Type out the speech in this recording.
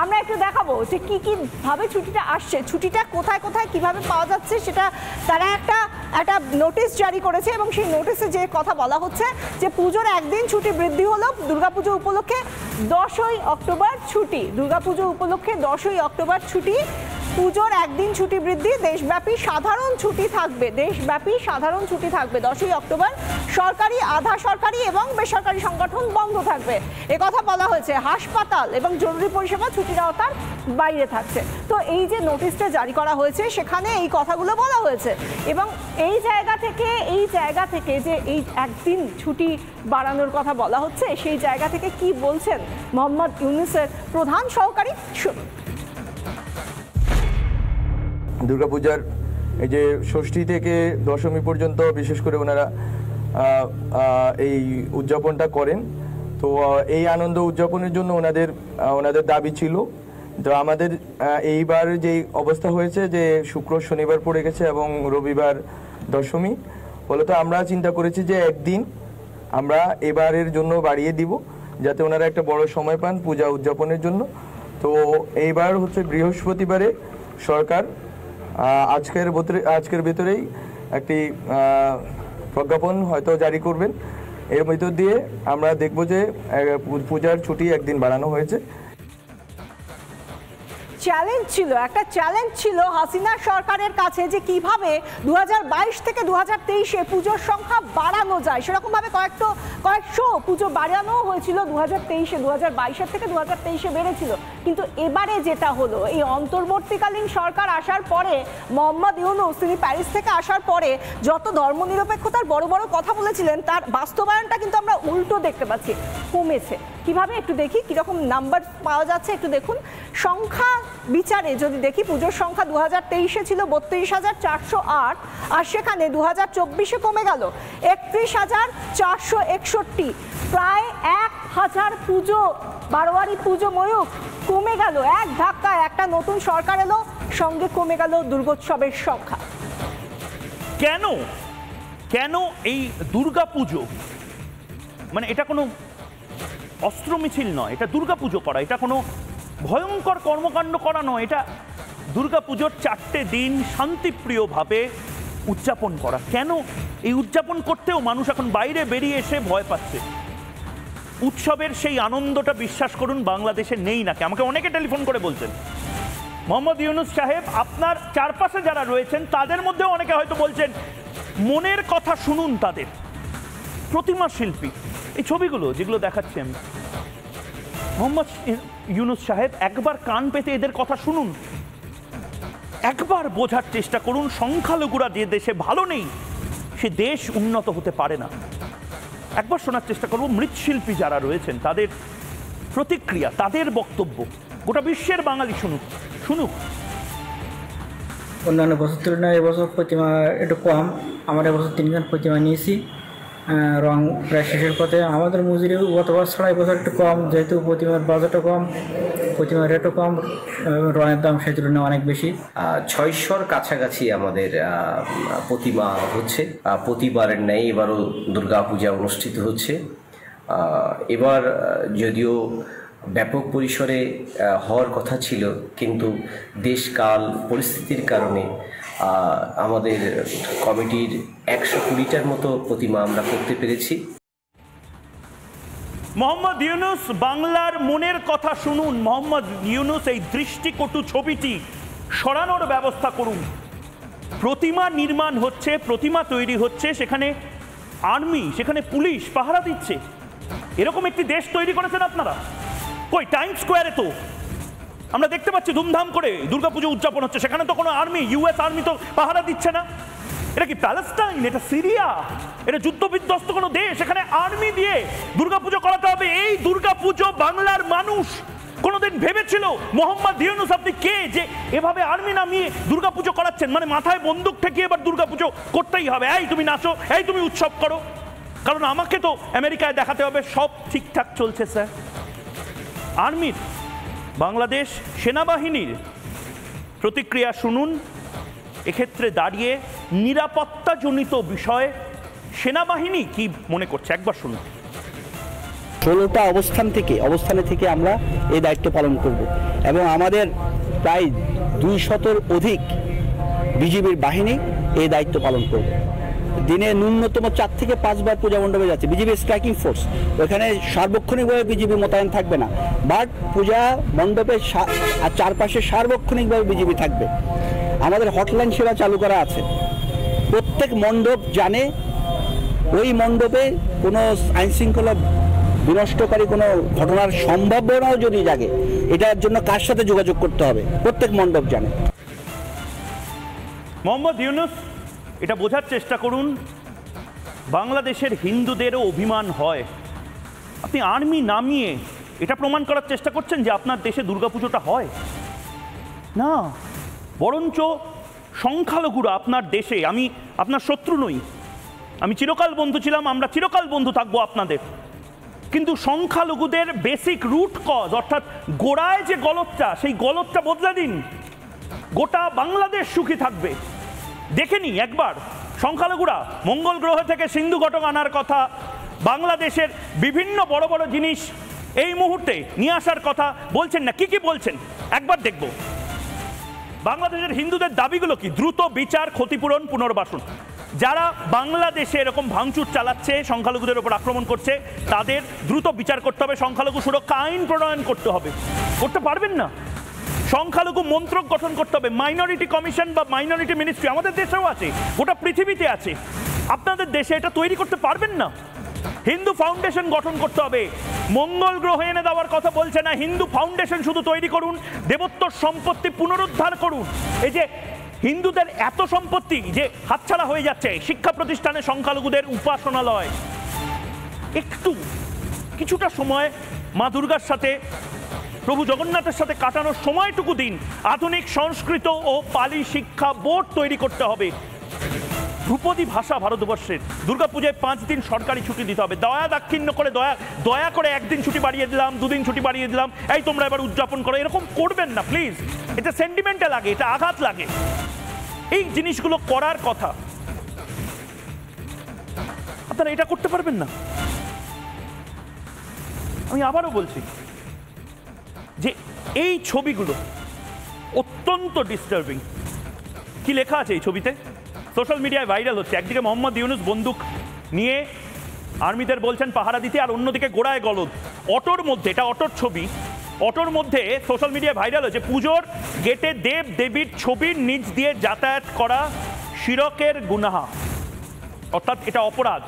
আমরা একটু দেখাবো যে কি কি ভাবে ছুটিটা আসছে, ছুটিটা কোথায় কোথায় কিভাবে পাওয়া যাচ্ছে সেটা তারা একটা নোটিশ জারি করেছে এবং সেই নোটিশে যে কথা বলা হচ্ছে যে পুজোর একদিন ছুটি বৃদ্ধি হলো। দুর্গাপুজো উপলক্ষে 10ই অক্টোবর ছুটি, দুর্গাপুজো উপলক্ষে 10ই অক্টোবর ছুটি, পুজোর একদিন ছুটি বৃদ্ধি, দেশব্যাপী সাধারণ ছুটি থাকবে, দেশব্যাপী সাধারণ ছুটি থাকবে 10ই অক্টোবর। সরকারি, আধা সরকারি এবং বেসরকারি সংগঠন বন্ধ থাকবে, কথা বলা হয়েছে। হাসপাতাল এবং জরুরি পরিষেবা ছুটির আওতার বাইরে থাকছে। তো এই যে নোটিশটা জারি করা হয়েছে সেখানে এই কথাগুলো বলা হয়েছে এবং এই জায়গা থেকে যে এই একদিন ছুটি বাড়ানোর কথা বলা হচ্ছে সেই জায়গা থেকে কি বলছেন মোহাম্মদ ইউনূসের প্রধান সহকারী। দুর্গাপূজার এই যে ষষ্ঠী থেকে দশমী পর্যন্ত বিশেষ করে ওনারা এই উদযাপনটা করেন। তো এই আনন্দ উদযাপনের জন্য ওনাদের দাবি ছিল। তো আমাদের এইবার যে অবস্থা হয়েছে যে শুক্র শনিবার পড়ে গেছে এবং রবিবার দশমী, ফলত আমরা চিন্তা করেছি যে একদিন আমরা এবারের জন্য বাড়িয়ে দিব যাতে ওনারা একটা বড় সময় পান পূজা উদযাপনের জন্য। তো এইবার হচ্ছে বৃহস্পতিবারে সরকার আজকের ভেতরেই একটি প্রজ্ঞাপন হয়তো জারি করবেন। এর মধ্য দিয়ে আমরা দেখব যে পূজার ছুটি একদিন বাড়ানো হয়েছে। একটা চ্যালেঞ্জ ছিল হাসিনা সরকারের কাছে যে কিভাবে 2022 থেকে 2023-এ পুজোর সংখ্যা বাড়ানো যায়। সেরকম ভাবে কয়েকশো পুজো বাড়ানো হয়েছিল 2023-এ, 2022-এর থেকে 2023-এ বেড়েছিল। কিন্তু এবারে যেটা হলো, এই অন্তর্বর্তীকালীন সরকার আসার পরে মোহাম্মদ ইউনূস তিনি প্যারিস থেকে আসার পরে যত ধর্মনিরপেক্ষতার বড় বড় কথা বলেছিলেন তার বাস্তবায়নটা কিন্তু আমরা উল্টো দেখতে পাচ্ছি, কমেছে। কিভাবে একটু দেখি কিরকম নাম্বার পাওয়া যাচ্ছে, একটু দেখুন। সংখ্যা বিচারে যদি দেখি, পুজোর সংখ্যা 2023-এ ছিল 32,408 আর সেখানে 2024-এ কমে গেল 31,461, প্রায় 1000 পুজো, বারোয়ারি পুজো ময়ূক কমে গেল এক ধাক্কায়। একটা নতুন সরকার এলো, সঙ্গে কমে গেল দুর্গোৎসবের সংখ্যা। কেন এই দুর্গাপুজো, মানে এটা কোনো অস্ত্র মিছিল নয়, এটা দুর্গাপুজো করা, এটা কোনো ভয়ঙ্কর কর্মকাণ্ড করা নয়, এটা দুর্গাপুজোর 4টে দিন শান্তিপ্রিয়ভাবে উদযাপন করা। কেন এই উদযাপন করতেও মানুষ এখন বাইরে বেরিয়ে এসে ভয় পাচ্ছে? উৎসবের সেই আনন্দটা বিশ্বাস করুন বাংলাদেশে নেই নাকি? আমাকে অনেকে টেলিফোন করে বলছেন মোহাম্মদ ইউনূস সাহেব আপনার চারপাশে যারা রয়েছেন তাদের মধ্যেও অনেকে হয়তো বলছেন মনের কথা শুনুন তাদের। প্রতিমা শিল্পী, এই ছবিগুলো যেগুলো দেখাচ্ছি আমি, মোহাম্মদ ইউনূস সাহেব একবার কান পেতে এদের কথা শুনুন, একবার বোঝার চেষ্টা করুন সংখ্যালঘুরা যে দেশে ভালো নেই সে দেশ উন্নত হতে পারে না। একবার শোনার চেষ্টা করব মৃৎশিল্পী যারা রয়েছেন তাদের প্রতিক্রিয়া, তাদের বক্তব্য, গোটা বিশ্বের বাঙালি শুনুক। অন্যান্য বছর তুলনায় এবছর প্রতিমা একটু কম, আমরা এবছর 3জন প্রতিমা নিয়েছি, রং প্রায় শেষের পথে। আমাদের মজুরি গতবার ছাড়া এবছর একটু কম, যেহেতু প্রতিমার বাজেটও কম, প্রতিমার রেটও কম, রঙের দাম সেই তুলনায় অনেক বেশি। 600-র কাছাকাছি আমাদের প্রতিমা হচ্ছে। প্রতিবারের ন্যায় এবারও দুর্গাপূজা অনুষ্ঠিত হচ্ছে। এবার যদিও ব্যাপক পরিসরে হওয়ার কথা ছিল, কিন্তু দেশকাল পরিস্থিতির কারণে আমাদের কমিটির 120টার মতো প্রতিমা আমরা করতে পেরেছি। মোহাম্মদ ইউনূস, বাংলার মনের কথা শুনুন। মোহাম্মদ ইউনূস, এই দৃষ্টিকটু ছবিটি সরানোর ব্যবস্থা করুন। প্রতিমা নির্মাণ হচ্ছে, প্রতিমা তৈরি হচ্ছে, সেখানে আর্মি, সেখানে পুলিশ পাহারা দিচ্ছে। এরকম একটি দেশ তৈরি করেছেন আপনারা? কই টাইমস স্কোয়ারে তো আমরা দেখতে পাচ্ছি ধুমধাম করে দুর্গাপুজো উদযাপন হচ্ছে, সেখানে তো কোনো আর্মি, ইউএস আর্মি তো পাহারা দিচ্ছে না। এটা কি প্যালেস্টাইন? এটা সিরিয়া? এটা যুদ্ধবিধ্বস্ত কোনো দেশ? এখানে আর্মি দিয়ে দুর্গাপুজো করাতে হবে? এই দুর্গাপুজো বাংলার মানুষ কোনোদিন ভেবেছিল? মোহাম্মদ ইউনূস আপনি কে যে এভাবে আর্মি নামিয়ে দুর্গাপুজো করাচ্ছেন? মানে মাথায় বন্দুক ঠেকিয়ে এবার দুর্গাপুজো করতেই হবে, এই তুমি নাচো, এই তুমি উৎসব করো, কারণ আমাকে তো আমেরিকায় দেখাতে হবে সব ঠিকঠাক চলছে। স্যার, আর্মির, বাংলাদেশ সেনাবাহিনীর প্রতিক্রিয়া শুনুন। এক্ষেত্রে দাঁড়িয়ে নিরাপত্তাজনিত বিষয়ে সেনাবাহিনী কি মনে করছে একবার শুনুন। 16টা অবস্থানে থেকে আমরা এই দায়িত্ব পালন করব এবং আমাদের প্রায় 200-র অধিক বিজিবির বাহিনী এই দায়িত্ব পালন করবে। দিনে ন্যূনতম 4 থেকে 5 বার পূজা মণ্ডপে যাচ্ছে বিজিবি স্ট্রাইকিং ফোর্স। ওখানে সার্বক্ষণিকভাবে বিজিবি মোতায়েন থাকবে না, বাট পূজা মণ্ডপে আর চারপাশে সার্বক্ষণিকভাবে বিজিবি থাকবে। আমাদের হটলাইন সেবা চালু করা আছে। প্রত্যেক মণ্ডপ জানে ওই মণ্ডপে কোনো আইনশৃঙ্খলা বিনষ্টকারী কোনো ঘটনার সম্ভাবনাও যদি জাগে, এটার জন্য কার সাথে যোগাযোগ করতে হবে প্রত্যেক মণ্ডপ জানে। মোহাম্মদ ইউনুস, এটা বোঝার চেষ্টা করুন, বাংলাদেশের হিন্দুদেরও অভিমান হয়। আপনি আর্মি নামিয়ে এটা প্রমাণ করার চেষ্টা করছেন যে আপনার দেশে দুর্গাপুজোটা হয় না, বরঞ্চ সংখ্যালঘুরা আপনার দেশে, আমি আপনার শত্রু নই, আমি চিরকাল বন্ধু ছিলাম, আমরা চিরকাল বন্ধু থাকবো আপনাদের, কিন্তু সংখ্যালঘুদের বেসিক রুট কজ অর্থাৎ গোড়ায় যে গলতটা, সেই গলতটা বদলে দিন, গোটা বাংলাদেশ সুখী থাকবে। দেখেনি একবার সংখ্যালঘুরা মঙ্গল গ্রহ থেকে সিন্ধু ঘটক আনার কথা, বাংলাদেশের বিভিন্ন বড় বড় জিনিস এই মুহূর্তে নিয়ে আসার কথা বলছেন না, কি কি বলছেন একবার দেখব। বাংলাদেশের হিন্দুদের দাবিগুলো কি? দ্রুত বিচার, ক্ষতিপূরণ, পুনর্বাসন। যারা বাংলাদেশে এরকম ভাঙচুর চালাচ্ছে, সংখ্যালঘুদের উপর আক্রমণ করছে, তাদের দ্রুত বিচার করতে হবে, সংখ্যালঘু সুরক্ষা আইন প্রণয়ন করতে হবে। করতে পারবেন না? সংখ্যালঘু মন্ত্রক গঠন করতে হবে, মাইনরিটি কমিশন বা মাইনরিটি মিনিস্ট্রি আমাদের দেশেও আছে, গোটা পৃথিবীতে আছে, আপনাদের দেশে এটা তৈরি করতে পারবেন না? হিন্দু ফাউন্ডেশন গঠন করতে হবে। মঙ্গল গ্রহে এনে দেওয়ার কথা বলছে না, হিন্দু ফাউন্ডেশন শুধু তৈরি করুন, দেবোত্তর সম্পত্তি পুনরুদ্ধার করুন। এই যে হিন্দুদের এত সম্পত্তি যে হাতছাড়া হয়ে যাচ্ছে, শিক্ষা প্রতিষ্ঠানে সংখ্যালঘুদের উপাসনালয়, একটু কিছুটা সময় মা দুর্গার সাথে, প্রভু জগন্নাথের সাথে কাটানোর সময়টুকু দিন। আধুনিক সংস্কৃত ও পালি শিক্ষা বোর্ড তৈরি করতে হবে। ধ্রুপদী ভাষা ভারতবর্ষের। দুর্গাপূজায় 5 দিন সরকারি ছুটি দিতে হবে। দয়া দাক্ষিণ্য করে দয়া করে 1 দিন ছুটি বাড়িয়ে দিলাম, 2 দিন ছুটি বাড়িয়ে দিলাম, এই তোমরা এবার উদযাপন করো, এরকম করবেন না প্লিজ। এটা সেন্টিমেন্টাল লাগে, এটা আঘাত লাগে। এই জিনিসগুলো করার কথা, আপনারা এটা করতে পারবেন না। আমি আবারও বলছি যে এই ছবিগুলো অত্যন্ত ডিস্টার্বিং। কি লেখা আছে এই ছবিতে? সোশ্যাল মিডিয়ায় ভাইরাল হচ্ছে। একদিকে মোহাম্মদ ইউনুস বন্দুক নিয়ে আর্মিদের বলছেন পাহারা দিতে, আর অন্যদিকে গোড়ায় গলদ। অটোর মধ্যে, এটা অটোর ছবি, অটোর মধ্যে সোশ্যাল মিডিয়ায় ভাইরাল হচ্ছে পুজোর গেটে দেব দেবীর ছবির নিচ দিয়ে যাতায়াত করা শিরকের গুনাহ, অর্থাৎ এটা অপরাধ।